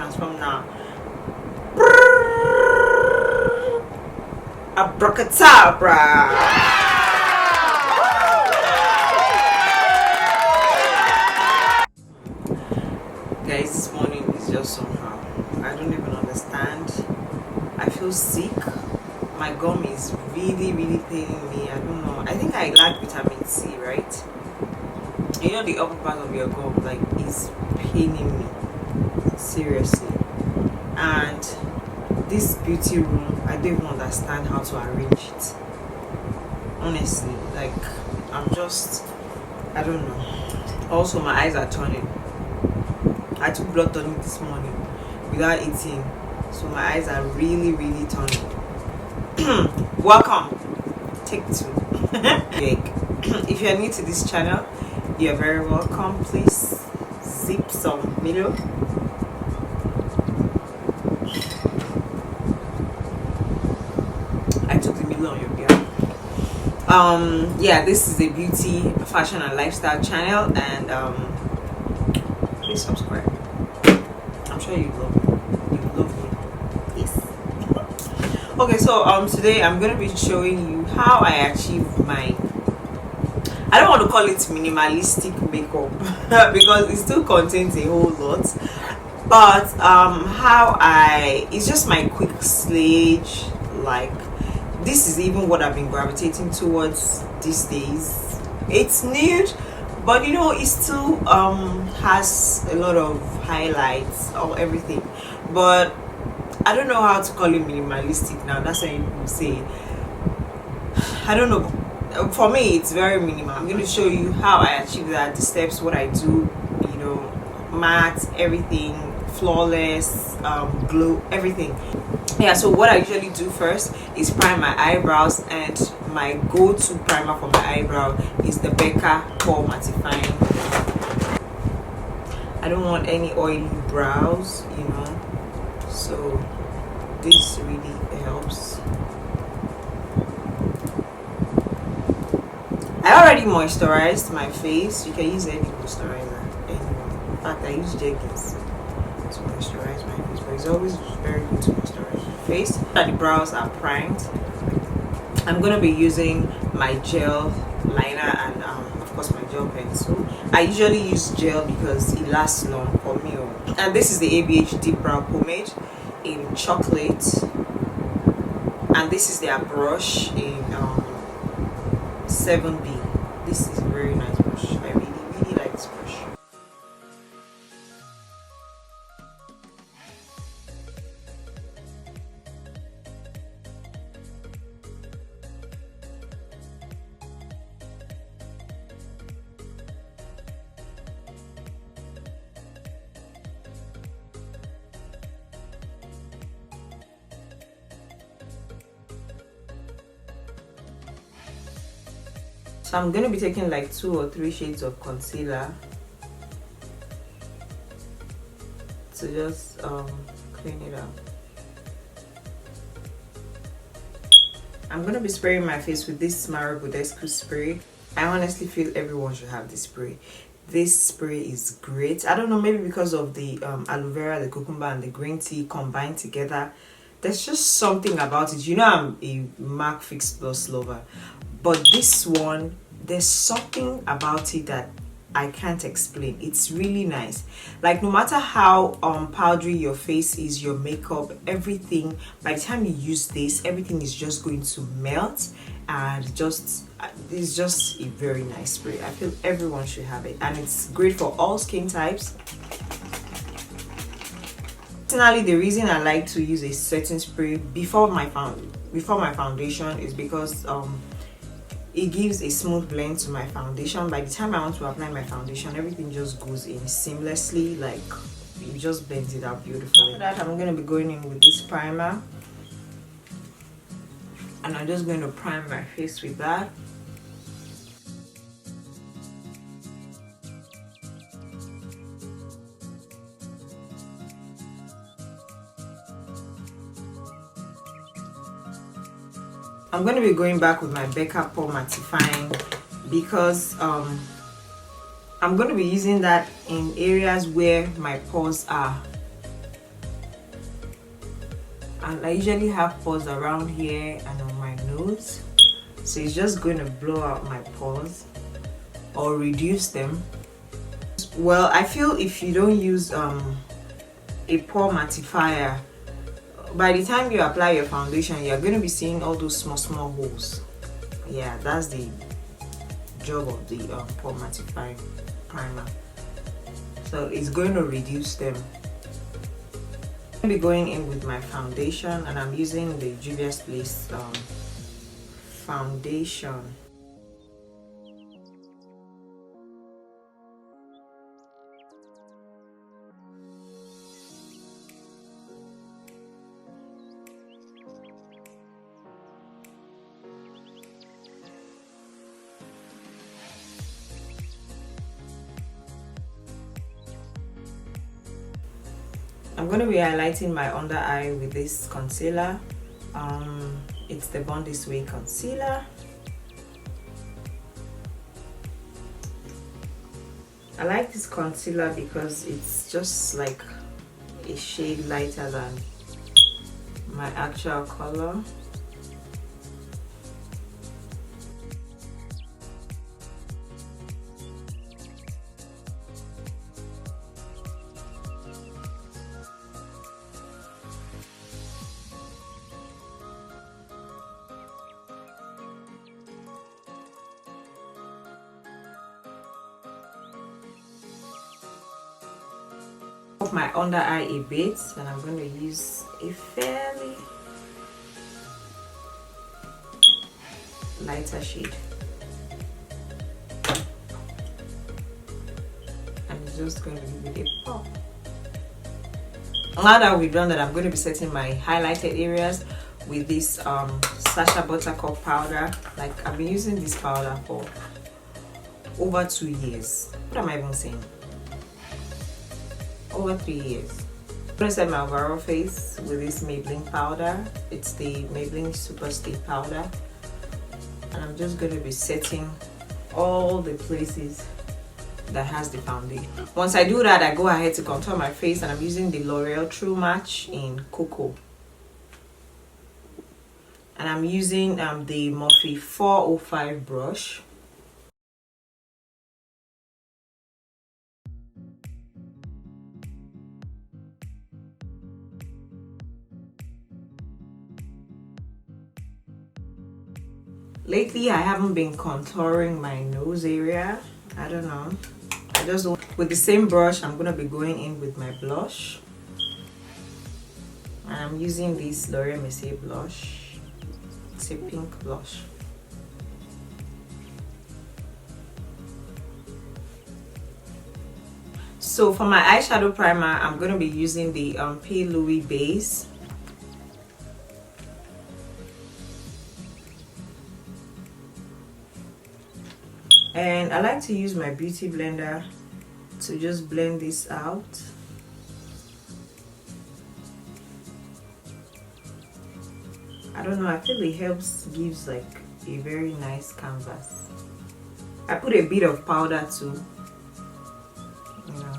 transform now. Abracadabra. Guys, this morning is just somehow, I don't even understand. I feel sick. My gum is really paining me. I don't know. I think I lack vitamin C, right? You know, the upper part of your gum like is paining me seriously. And this beauty room, I don't even understand how to arrange it. Honestly, like I don't know. Also, my eyes are turning. I took blood tonic this morning without eating, so my eyes are really turning. Welcome. Take 2. If you are new to this channel, you are very welcome. Please sip some Milo. I took the Milo on your behalf. Yeah, this is a beauty, fashion and lifestyle channel, and please subscribe. I'm sure you love me. Yes. Okay, so today I'm gonna be showing you how I achieve my, I don't want to call it minimalistic makeup because it still contains a whole lot, but it's just my quick stage. Like, this is even what I've been gravitating towards these days. It's nude, but you know, it still has a lot of highlights or everything, but I don't know how to call it minimalistic now. That's what you say. I don't know. For me, it's very minimal. I'm going to show you how I achieve that, the steps, what I do, you know, matte, everything, flawless, glow, everything. Yeah, so what I usually do first is prime my eyebrows, and my go-to primer for my eyebrow is the Becca Pore Mattifying. I don't want any oily brows, you know, so this really helps. I already moisturized my face. You can use any moisturizer, anyone. In fact, I use Jeggings to moisturize my face, but it's always very good to moisturize your face. That the brows are primed, I'm gonna be using my gel liner and of course my gel pencil. I usually use gel because it lasts long for me. And this is the ABH Deep Brow Pomade in chocolate, and this is their brush in 7B. This is a very nice brush. I really like this brush. So I'm going to be taking like 2 or 3 shades of concealer to just clean it up. I'm going to be spraying my face with this Marabudescu spray. I honestly feel everyone should have this spray. This spray is great. I don't know, maybe because of the aloe vera, the cucumber, and the green tea combined together. There's just something about it. You know, I'm a MAC Fix Plus lover, but this one, there's something about it that I can't explain. It's really nice. Like, no matter how powdery your face is, your makeup, everything, by the time you use this, everything is just going to melt, and it's just a very nice spray. I feel everyone should have it, and it's great for all skin types. Personally, the reason I like to use a certain spray before my foundation is because it gives a smooth blend to my foundation. By the time I want to apply my foundation, everything just goes in seamlessly, like it just blends it out beautifully. After that, I'm going to be going in with this primer, and I'm just going to prime my face with that. I'm going to be going back with my Becca Pore Mattifying because I'm going to be using that in areas where my pores are and I usually have pores around here and on my nose, so it's just going to blow out my pores or reduce them. Well, I feel if you don't use a pore mattifier, by the time you apply your foundation, you're going to be seeing all those small holes. Yeah, that's the job of the pore mattifying primer. So it's going to reduce them. I'm going to be going in with my foundation, and I'm using the Juvia's Place foundation. I'm going to be highlighting my under eye with this concealer. It's the Born This Way concealer. I like this concealer because it's just like a shade lighter than my actual color. My under eye a bit, and I'm going to use a fairly lighter shade, and it's just going to give it a pop. Now that we've done that, I'm going to be setting my highlighted areas with this Sacha Buttercup powder. Like, I've been using this powder for over 2 years. What am I even saying? Over 3 years. I'm going to set my overall face with this Maybelline powder. It's the Maybelline Super Stay powder, and I'm just going to be setting all the places that has the foundation. Once I do that, I go ahead to contour my face, and I'm using the L'Oreal True Match in Cocoa, and I'm using the Morphe 405 brush. Lately, I haven't been contouring my nose area. I don't know. I just with the same brush, I'm gonna be going in with my blush. And I'm using this L'Oreal Mercier blush. It's a pink blush. So for my eyeshadow primer, I'm gonna be using the P. Louis base. And I like to use my beauty blender to just blend this out. I don't know, I feel it helps, gives like a very nice canvas. I put a bit of powder too, you know.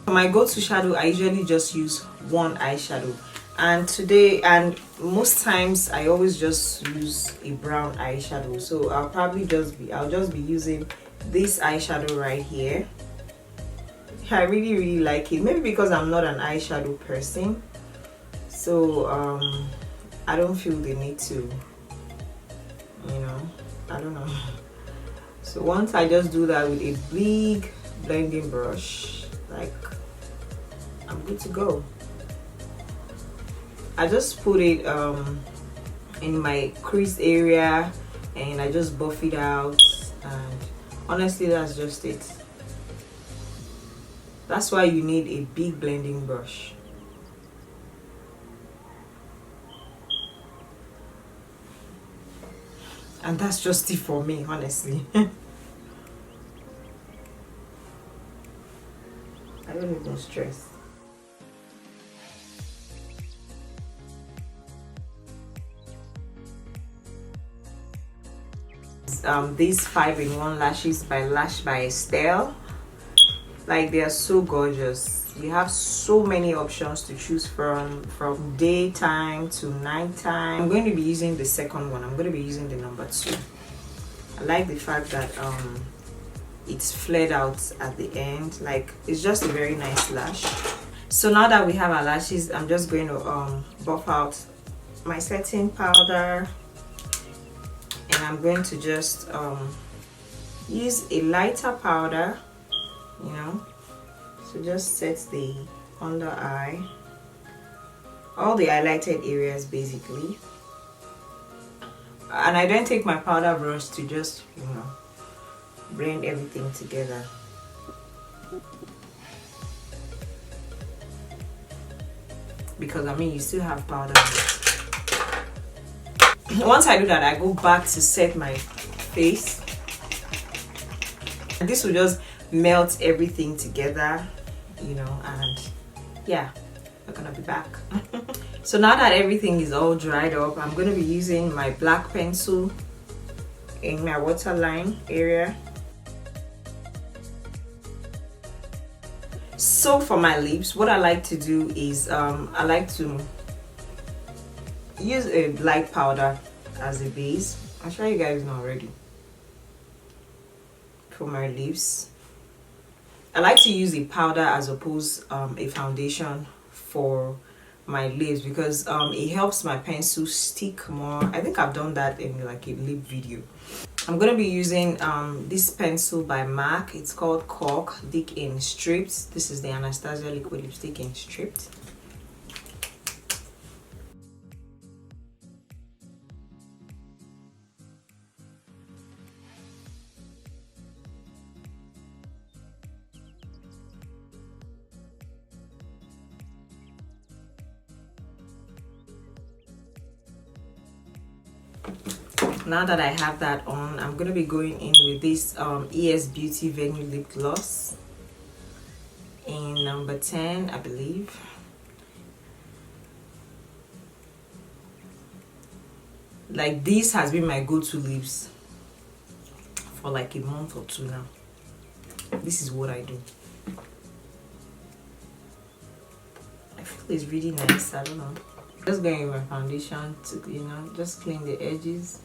For my go-to shadow, I usually just use one eyeshadow. And today, and most times, I always just use a brown eyeshadow. So I'll just be using this eyeshadow right here. I really like it. Maybe because I'm not an eyeshadow person, so I don't feel the need to, you know, I don't know. So once I just do that with a big blending brush, like, I'm good to go. I just put it in my crease area, and I just buff it out, and honestly, that's just it. That's why you need a big blending brush. And that's just it for me, honestly. I don't even stress. These 5-in-1 lashes by Lash by Estelle. Like, they are so gorgeous. You have so many options to choose from daytime to nighttime. I'm going to be using the second one. I'm going to be using the number 2. I like the fact that it's flared out at the end. Like, it's just a very nice lash. So now that we have our lashes, I'm just going to buff out my setting powder, and I'm going to just use a lighter powder, you know, so just set the under eye, all the highlighted areas basically. And I don't take my powder brush to just, you know, blend everything together. Because I mean, you still have powder. Once I do that, I go back to set my face. And this will just melt everything together, you know, and yeah, we're gonna be back. So now that everything is all dried up, I'm gonna be using my black pencil in my waterline area. So for my lips, what I like to do is I like to use a light powder as a base. I'll show you guys now already. For my lips, I like to use a powder as opposed a foundation for my lips, because it helps my pencil stick more. I think I've done that in like a lip video. I'm going to be using this pencil by MAC. It's called Cork Thick in Stripped. This is the Anastasia liquid lipstick in Stripped. Now that I have that on, I'm going to be going in with this ES Beauty Venue Lip Gloss in number 10, I believe. Like, this has been my go-to lips for like a month or 2 now. This is what I do. I feel it's really nice. I don't know. Just going with my foundation to, you know, just clean the edges.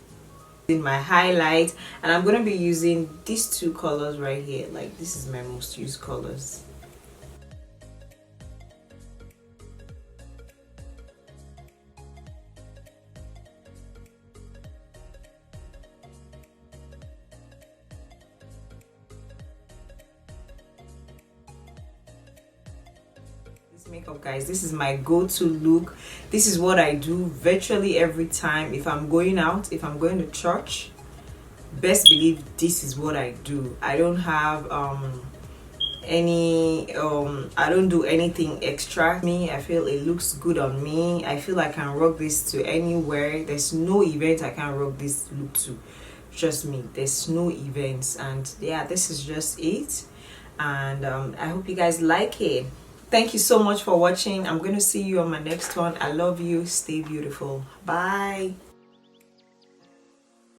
In my highlight, and I'm going to be using these 2 colors right here. Like, this is my most used colors. Makeup, guys, this is my go-to look. This is what I do virtually every time. If I'm going out, if I'm going to church, best believe this is what I do. I don't have I don't do anything extra. I feel it looks good on me. I feel I can rock this to anywhere. There's no event I can rock this look to. Trust me, there's no events. And yeah, this is just it. And I hope you guys like it. Thank you so much for watching. I'm going to see you on my next one. I love you. Stay beautiful. Bye.